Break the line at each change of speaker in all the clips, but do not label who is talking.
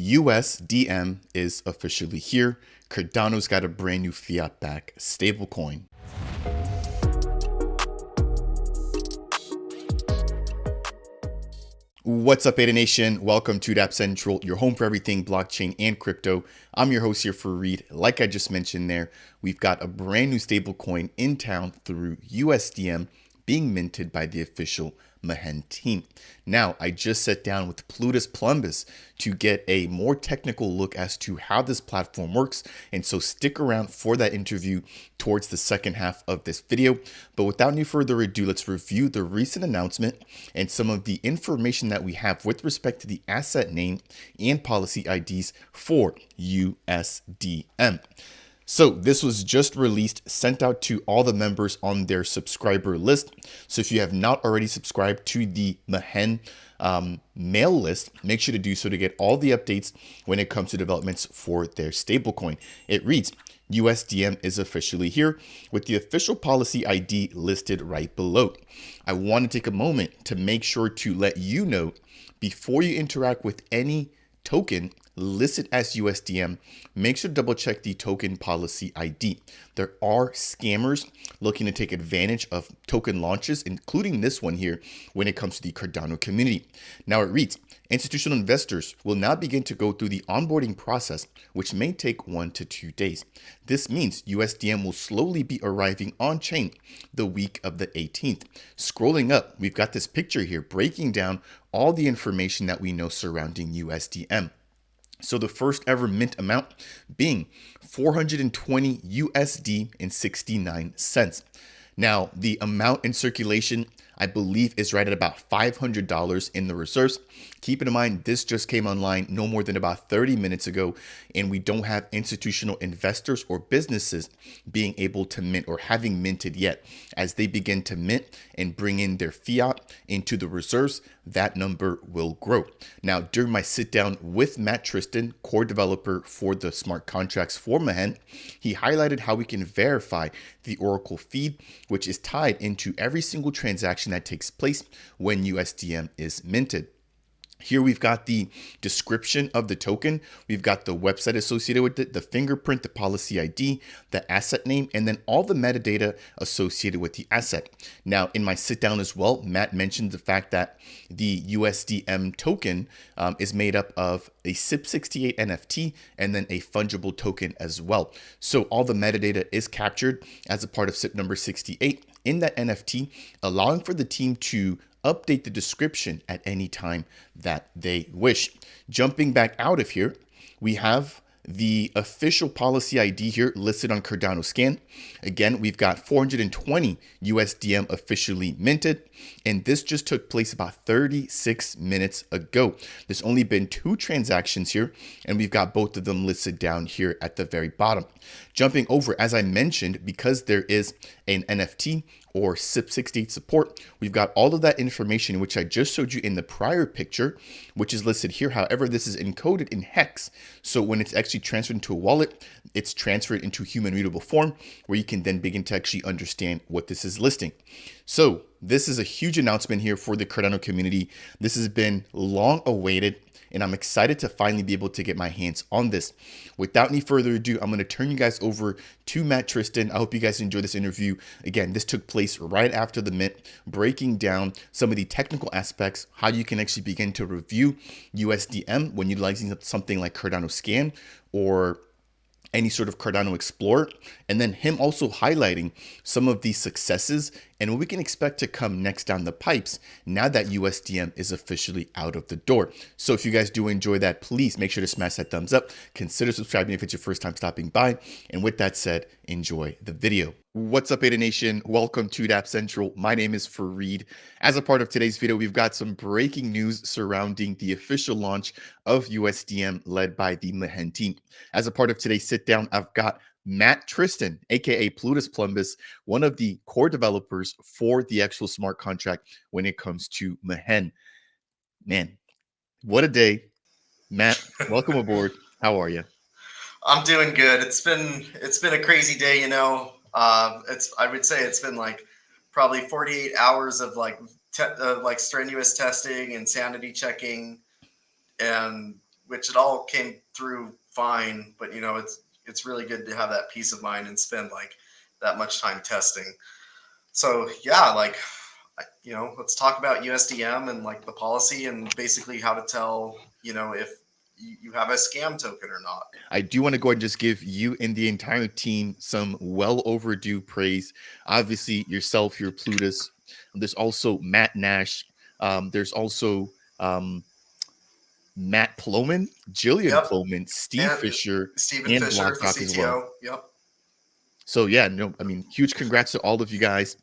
USDM is officially here. Cardano's got a brand new fiat-backed stablecoin. What's up, Ada Nation? Welcome to Dapp Central, your home for everything blockchain and crypto. I'm your host here for Reed. Like I just mentioned there, we've got a brand new stablecoin in town through USDM being minted by the official Mehen team. Now, I just sat down with Plutus Plumbus to get a more technical look as to how this platform works. And so stick around for that interview towards the second half of this video. But without any further ado, let's review the recent announcement and some of the information that we have with respect to the asset name and policy IDs for USDM. So this was just released, sent out to all the members on their subscriber list. So if you have not already subscribed to the Mehen mail list, make sure to do so to get all the updates when it comes to developments for their stablecoin. It reads, USDM is officially here with the official policy ID listed right below. I want to take a moment to make sure to let you know before you interact with any token listed as USDM, make sure to double check the token policy ID. There are scammers looking to take advantage of token launches, including this one here when it comes to the Cardano community. Now it reads, institutional investors will now begin to go through the onboarding process, which may take 1 to 2 days. This means USDM will slowly be arriving on chain the week of the 18th. Scrolling up, we've got this picture here breaking down all the information that we know surrounding USDM. So the first ever mint amount being 420 USD and 69 cents. Now, the amount in circulation, I believe, is right at about $500 in the reserves. Keep in mind, this just came online no more than about 30 minutes ago, and we don't have institutional investors or businesses being able to mint or having minted yet. As they begin to mint and bring in their fiat into the reserves, that number will grow. Now, during my sit down with Tristan, core developer for the smart contracts for Mehen, he highlighted how we can verify the Oracle feed, which is tied into every single transaction that takes place when USDM is minted. Here we've got the description of the token, we've got the website associated with it, the fingerprint, the policy ID, the asset name, and then all the metadata associated with the asset. Now, in my sit down as well, Matt mentioned the fact that the USDM token is made up of a SIP68 NFT and then a fungible token as well. So all the metadata is captured as a part of SIP number 68 in that NFT, allowing for the team to update the description at any time that they wish. Jumping back out of here, we have the official policy ID here listed on Cardano Scan. Again, we've got 420 USDM officially minted, and this just took place about 36 minutes ago. There's only been 2 transactions here, and we've got both of them listed down here at the very bottom. Jumping over, as I mentioned, because there is an NFT or SIP68 support, we've got all of that information, which I just showed you in the prior picture, which is listed here. However, this is encoded in hex. So when it's actually transferred into a wallet, it's transferred into human readable form where you can then begin to actually understand what this is listing. So this is a huge announcement here for the Cardano community. This has been long awaited, and I'm excited to finally be able to get my hands on this. Without any further ado, I'm going to turn you guys over to Tristan. I hope you guys enjoyed this interview. Again, this took place right after the mint, breaking down some of the technical aspects, how you can actually begin to review USDM when utilizing something like Cardano Scan or any sort of Cardano Explorer, and then him also highlighting some of the successes and what we can expect to come next down the pipes now that USDM is officially out of the door. So if you guys do enjoy that, please make sure to smash that thumbs up. Consider subscribing if it's your first time stopping by. And with that said, enjoy the video. What's up, Ada Nation? Welcome to Dapp Central. My name is Fareed. As a part of today's video, we've got some breaking news surrounding the official launch of USDM led by the Mehen team. As a part of today's sit down, I've got Tristan, aka Plutus Plumbus, one of the core developers for the actual smart contract when it comes to Mehen. Man, what a day. Matt, welcome aboard. How are you?
I'm doing good. It's been a crazy day, I would say it's been like probably 48 hours of like strenuous testing and sanity checking, and which it all came through fine. But it's really good to have that peace of mind and spend like that much time testing. So yeah, like let's talk about USDM and like the policy and basically how to tell if you have a scam token or not.
I do want to go ahead and just give you and the entire team some well overdue praise. Obviously, yourself, your Plutus. There's also Matt Nash. There's also Matt Ploman, Jillian
Yep,
Ploman, Steve
and
Fisher,
Stephen
and
Fisher,
Block
the
Doc as well.
CTO. Yep.
So yeah, no, I mean, huge congrats to all of you guys.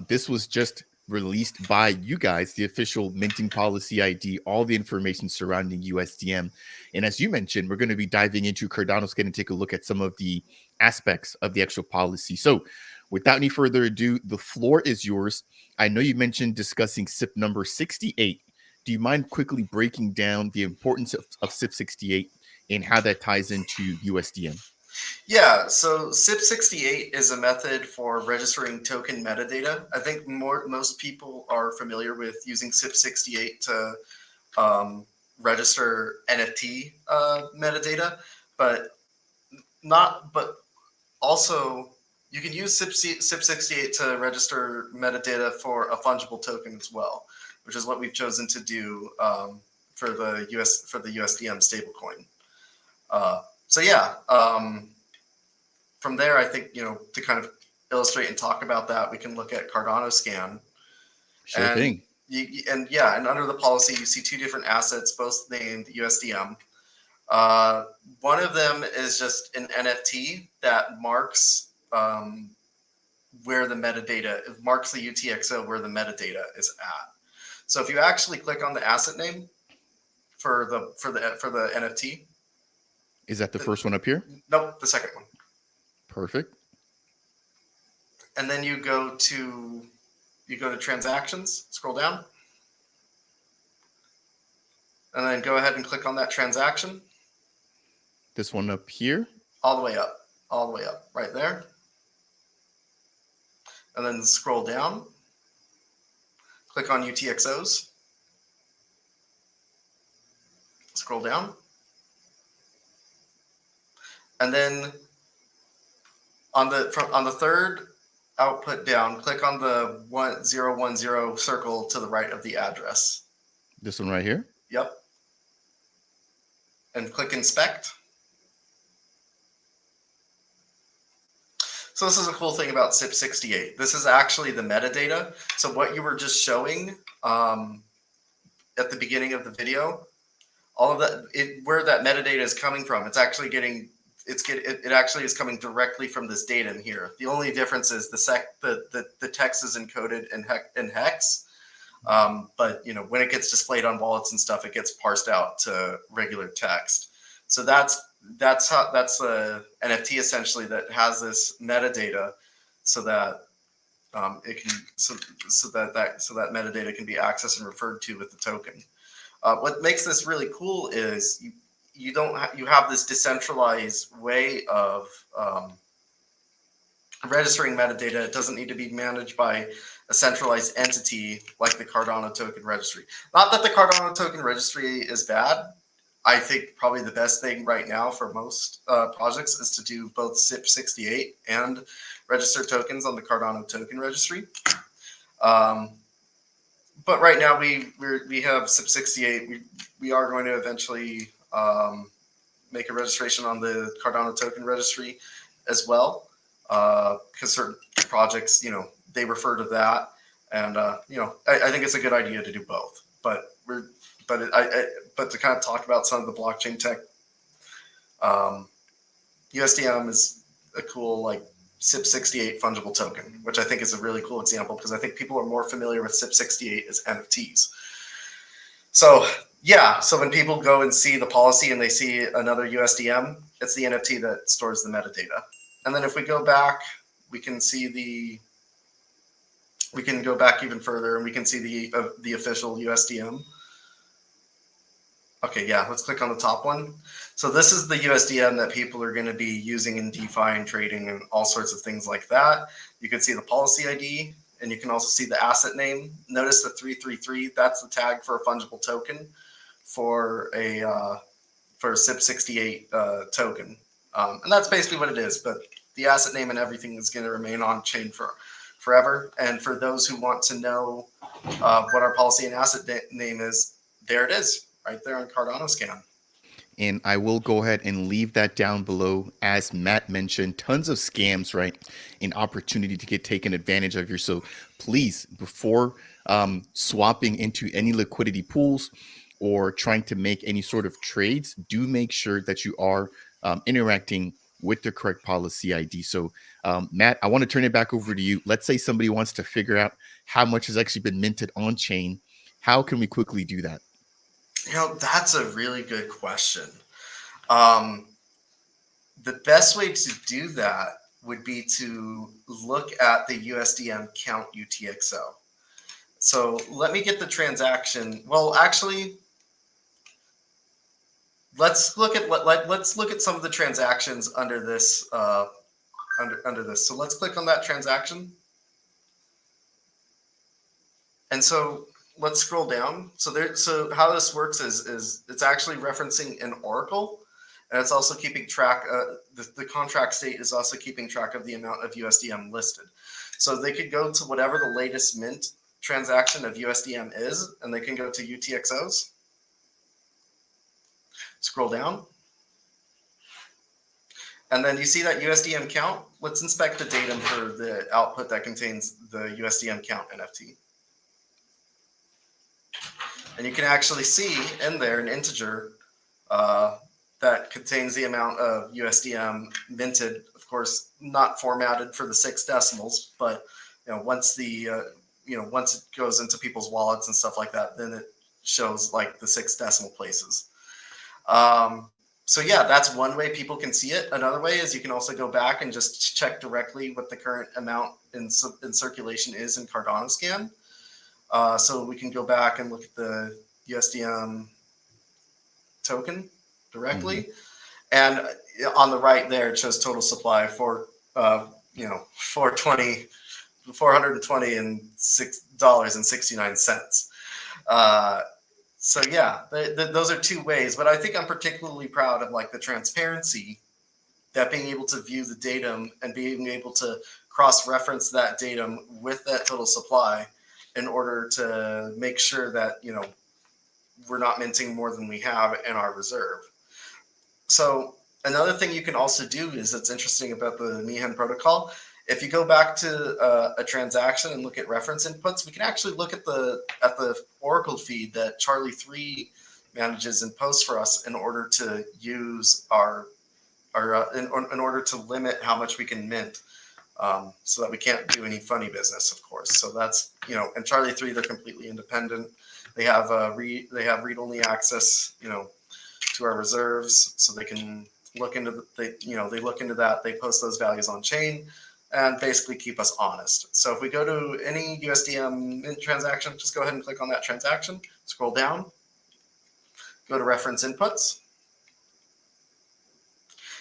This was just released by you guys, the official minting policy ID, all the information surrounding USDM. And as you mentioned, we're going to be diving into Cardano's going to take a look at some of the aspects of the actual policy. So without any further ado, the floor is yours. I know you mentioned discussing SIP number 68. Do you mind quickly breaking down the importance of SIP 68 and how that ties into USDM?
Yeah, so SIP68 is a method for registering token metadata. I think most people are familiar with using SIP68 to register NFT metadata, but not. But also, you can use SIP68 to register metadata for a fungible token as well, which is what we've chosen to do for the USDM stablecoin. So yeah. From there, I think, to kind of illustrate and talk about that, we can look at Cardano Scan.
Sure
And
thing.
and under the policy, you see two different assets, both named USDM. One of them is just an NFT that marks where the metadata marks the UTXO where the metadata is at. So if you actually click on the asset name for the NFT,
Is that the first one up here?
nope, the second one,
Perfect.
and then you go to transactions, scroll down, and then go ahead and click on that transaction.
This one up here.
All the way up, right there. And then scroll down, click on UTXOs, scroll down, and then on the third output down, click on the 1010 circle to the right of the address.
This one right here.
Yep. And click inspect. So this is a cool thing about SIP68. This is actually the metadata. So what you were just showing at the beginning of the video, all of that, where that metadata is coming from, it actually is coming directly from this datum here. The only difference is the text is encoded in hex. But when it gets displayed on wallets and stuff, it gets parsed out to regular text. So that's a NFT essentially that has this metadata, so that it can so that metadata can be accessed and referred to with the token. What makes this really cool is you have this decentralized way of registering metadata. It doesn't need to be managed by a centralized entity like the Cardano token registry. Not that the Cardano token registry is bad. I think probably the best thing right now for most projects is to do both SIP68 and register tokens on the Cardano token registry. But right now we have SIP68. We are going to eventually make a registration on the Cardano token registry as well, because certain projects, they refer to that, and I think it's a good idea to do both. But to kind of talk about some of the blockchain tech, USDM is a cool like SIP68 fungible token, which I think is a really cool example because I think people are more familiar with SIP68 as NFTs. So yeah, so when people go and see the policy and they see another USDM, it's the NFT that stores the metadata. And then if we go back, we can go back even further and we can see the official USDM. Okay, yeah, let's click on the top one. So this is the USDM that people are going to be using in DeFi and trading and all sorts of things like that. You can see the policy ID, and you can also see the asset name. Notice the 333, that's the tag for a fungible token for a for a SIP68 token. And that's basically what it is. But the asset name and everything is going to remain on chain for forever. And for those who want to know what our policy and asset name is, there it is, right there on Cardano Scan.
And I will go ahead and leave that down below. As Matt mentioned, tons of scams, right? An opportunity to get taken advantage of here. So please, before swapping into any liquidity pools or trying to make any sort of trades, do make sure that you are interacting with the correct policy ID. So Matt, I want to turn it back over to you. Let's say somebody wants to figure out how much has actually been minted on chain. How can we quickly do that?
That's a really good question. Um, the best way to do that would be to look at the USDM count UTXO. So let me get the transaction. Well, actually, let's look at let's look at some of the transactions under this under this. So let's click on that transaction. And so let's scroll down. So how this works is it's actually referencing an oracle, and it's also keeping track. The contract state is also keeping track of the amount of USDM listed. So they could go to whatever the latest mint transaction of USDM is, and they can go to UTXOs. Scroll down. And then you see that USDM count. Let's inspect the datum for the output that contains the USDM count NFT. And you can actually see in there an integer that contains the amount of USDM minted. Of course, not formatted for the 6 decimals, but once once it goes into people's wallets and stuff like that, then it shows like the 6 decimal places. So yeah, that's one way people can see it. Another way is you can also go back and just check directly what the current amount in circulation is in Cardano Scan. So we can go back and look at the USDM token directly. And on the right there, it shows total supply for, $420.69. So yeah, those are 2 ways. But I think I'm particularly proud of like the transparency, that being able to view the datum and being able to cross-reference that datum with that total supply in order to make sure that we're not minting more than we have in our reserve. So another thing you can also do is that's interesting about the Mehen protocol. If you go back to a transaction and look at reference inputs, we can actually look at the Oracle feed that Charlie 3 manages and posts for us in order to use in order to limit how much we can mint, so that we can't do any funny business, of course. So that's and Charlie 3, they're completely independent. They have read-only access to our reserves, so they can look into they look into that. They post those values on chain and basically keep us honest. So if we go to any USDM mint transaction, just go ahead and click on that transaction, scroll down, go to reference inputs,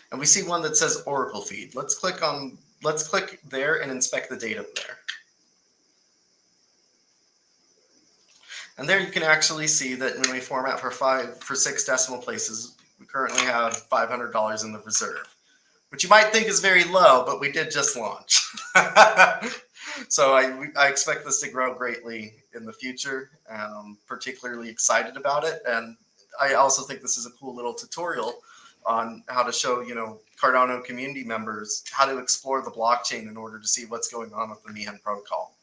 and we see one that says Oracle feed. Let's click there and inspect the datum there. And there you can actually see that when we format for 6 decimal places, we currently have $500 in the reserve, which you might think is very low, but we did just launch. So I expect this to grow greatly in the future, and I'm particularly excited about it. And I also think this is a cool little tutorial on how to show, Cardano community members how to explore the blockchain in order to see what's going on with the Mehen protocol.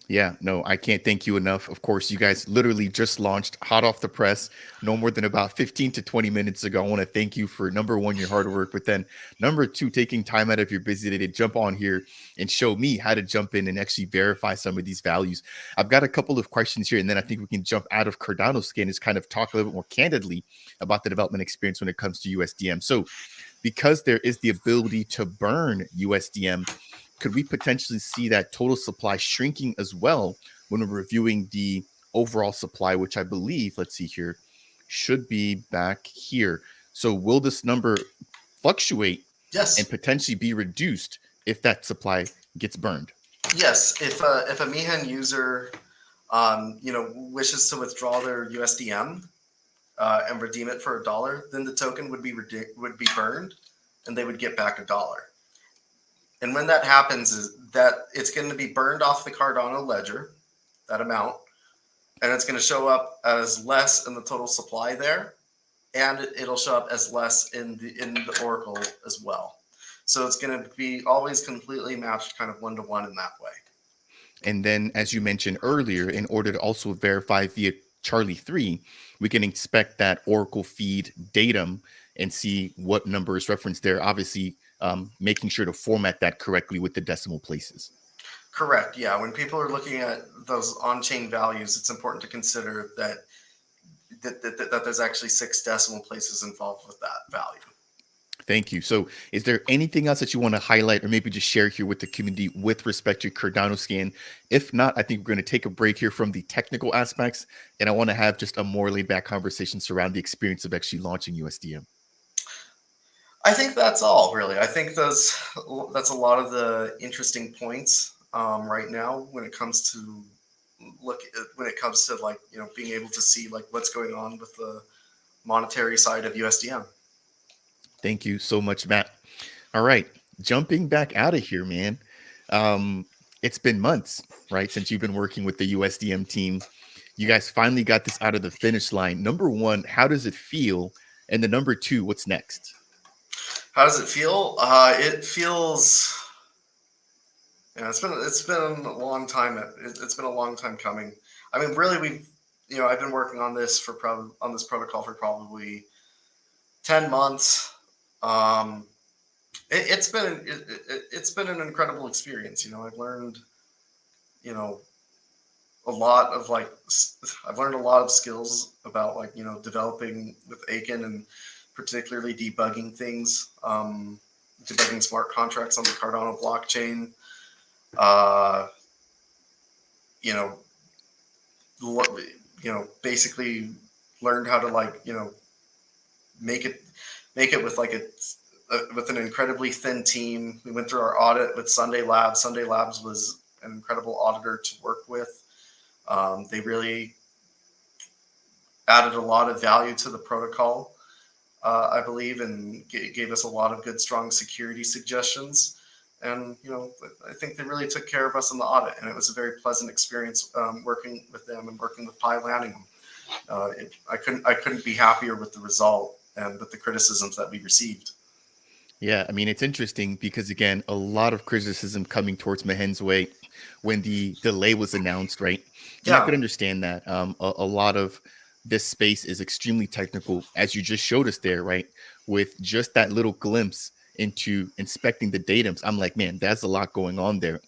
Yeah, no, I can't thank you enough. Of course, you guys literally just launched hot off the press, no more than about 15 to 20 minutes ago. I want to thank you for number 1, your hard work, but then number 2, taking time out of your busy day to jump on here and show me how to jump in and actually verify some of these values. I've got a couple of questions here, and then I think we can jump out of Cardano Scan and kind of talk a little bit more candidly about the development experience when it comes to USDM. So because there is the ability to burn USDM, could we potentially see that total supply shrinking as well when we're reviewing the overall supply, which I believe, let's see here, should be back here. So will this number fluctuate
Yes.
and potentially be reduced if that supply gets burned?
Yes. If a Mehen user wishes to withdraw their USDM, and redeem it for $1, then the token would be burned, and they would get back $1. And when that happens, is that it's going to be burned off the Cardano ledger, that amount, and it's going to show up as less in the total supply there, and it'll show up as less in the Oracle as well. So it's going to be always completely matched, kind of 1-to-1 in that way.
And then, as you mentioned earlier, in order to also verify via Charlie 3, we can expect that Oracle feed datum and see what number is referenced there, obviously making sure to format that correctly with the decimal places.
Correct. Yeah. When people are looking at those on-chain values, it's important to consider that there's actually 6 decimal places involved with that value.
Thank you. So is there anything else that you want to highlight or maybe just share here with the community with respect to Cardano scan? If not, I think we're going to take a break here from the technical aspects, and I want to have just a more laid back conversation surrounding the experience of actually launching USDM.
I think that's all, really. I think that's a lot of the interesting points right now when it comes to like being able to see like what's going on with the monetary side of USDM.
Thank you so much, Matt. All right, jumping back out of here, man. Um, it's been months, right, since you've been working with the USDM team. You guys finally got this out of the finish line. Number one, how does it feel? And the number two, what's next?
How does it feel? It feels. Yeah, it's been a long time. It's been a long time coming. I mean, really, I've been working on this on this protocol for probably 10 months. Um, it's been an incredible experience. I've learned you know a lot of I've learned a lot of skills about developing with Aiken, and particularly debugging things, debugging smart contracts on the Cardano blockchain. Uh, you know, basically learned how to make it with with an incredibly thin team. We went through our audit with Sunday Labs. Sunday Labs was an incredible auditor to work with. They really added a lot of value to the protocol, I believe, and gave us a lot of good, strong security suggestions. And I think they really took care of us in the audit, and it was a very pleasant experience working with them and working with Pi Lanningham. I couldn't be happier with the result and with the criticisms that we received.
Yeah, I mean, it's interesting because, again, a lot of criticism coming towards Mehen's way when the delay was announced, right? And I
Yeah.
could understand that. A lot of this space is extremely technical, as you just showed us there, right? With just that little glimpse into inspecting the datums, I'm like, man, there's a lot going on there.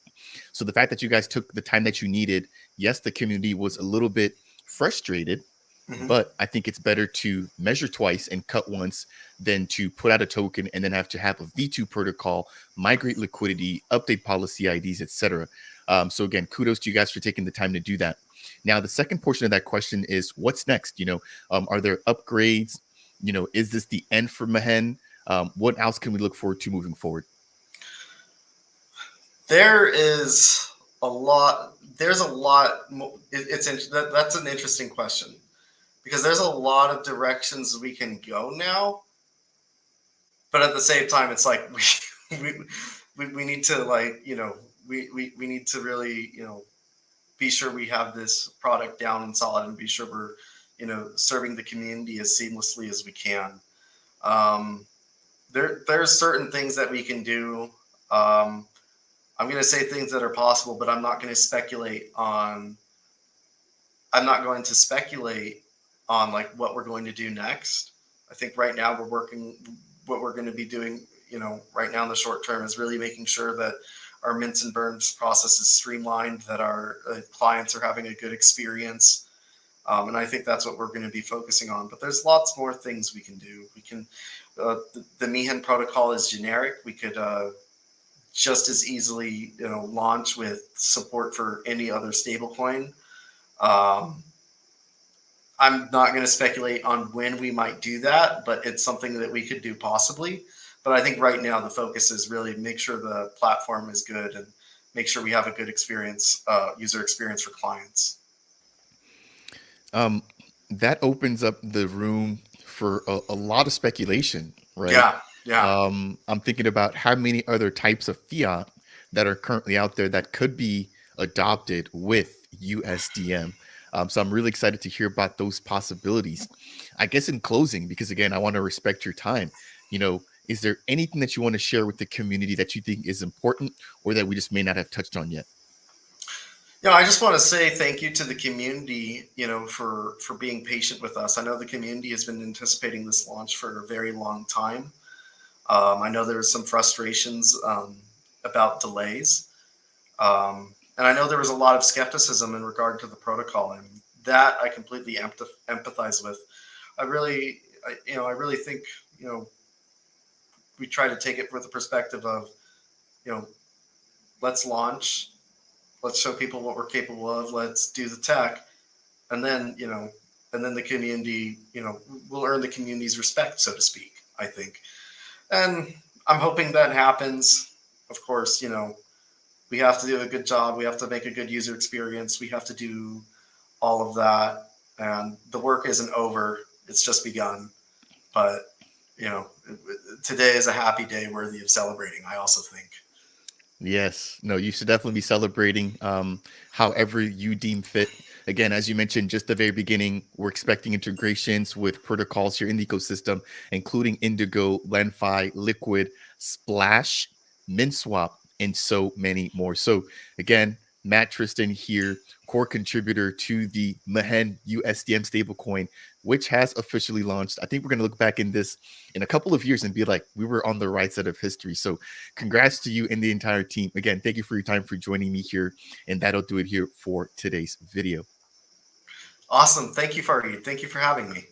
So the fact that you guys took the time that you needed, yes, the community was a little bit frustrated,
Hmm.
but I think it's better to measure twice and cut once than to put out a token and then have to have a V2 protocol, migrate liquidity, update policy IDs, etc. So again, kudos to you guys for taking the time to do that. Now, the second portion of that question is what's next? Are there upgrades? Is this the end for Mehen? What else can we look forward to moving forward?
There is a lot. There's a lot. That's an interesting question, because there's a lot of directions we can go now, but at the same time, it's like we we need to we need to really be sure we have this product down and solid, and be sure we're serving the community as seamlessly as we can. Um, there's certain things that we can do. I'm going to say things that are possible, but I'm not going to speculate on like what we're going to do next. I think right now what we're going to be doing, right now in the short term, is really making sure that our mints and burns process is streamlined, that our clients are having a good experience. And I think that's what we're going to be focusing on. But there's lots more things we can do. The Mehen protocol is generic. We could just as easily, launch with support for any other stablecoin. Um, I'm not going to speculate on when we might do that, but it's something that we could do possibly. But I think right now the focus is really make sure the platform is good and make sure we have a good experience, user experience for clients.
Um, that opens up the room for a lot of speculation, right?
Yeah, yeah.
I'm thinking about how many other types of fiat that are currently out there that could be adopted with USDM. So I'm really excited to hear about those possibilities. I guess in closing, because again, I want to respect your time. Is there anything that you want to share with the community that you think is important or that we just may not have touched on yet?
Yeah, I just want to say thank you to the community, for being patient with us. I know the community has been anticipating this launch for a very long time. I know there was some frustrations about delays, and I know there was a lot of skepticism in regard to the protocol, and that I completely empathize with. I really think you know we try to take it with the perspective of you know let's launch, let's show people what we're capable of, let's do the tech, and then the community, will earn the community's respect, so to speak. I think, and I'm hoping that happens. Of course, we have to do a good job. We have to make a good user experience. We have to do all of that, and the work isn't over. It's just begun. But you know, today is a happy day worthy of celebrating, I also think.
Yes. No, you should definitely be celebrating however you deem fit. Again, as you mentioned just the very beginning, we're expecting integrations with protocols here in the ecosystem, including Indigo, Lenfi, Liquid, Splash, MinSwap, and so many more. So again, Matt Tristan here, core contributor to the Mehen USDM stablecoin, which has officially launched. I think we're going to look back in this in a couple of years and be like, we were on the right side of history. So congrats to you and the entire team. Again, thank you for your time for joining me here. And that'll do it here for today's video.
Awesome. Thank you, Farid. Thank you for having me.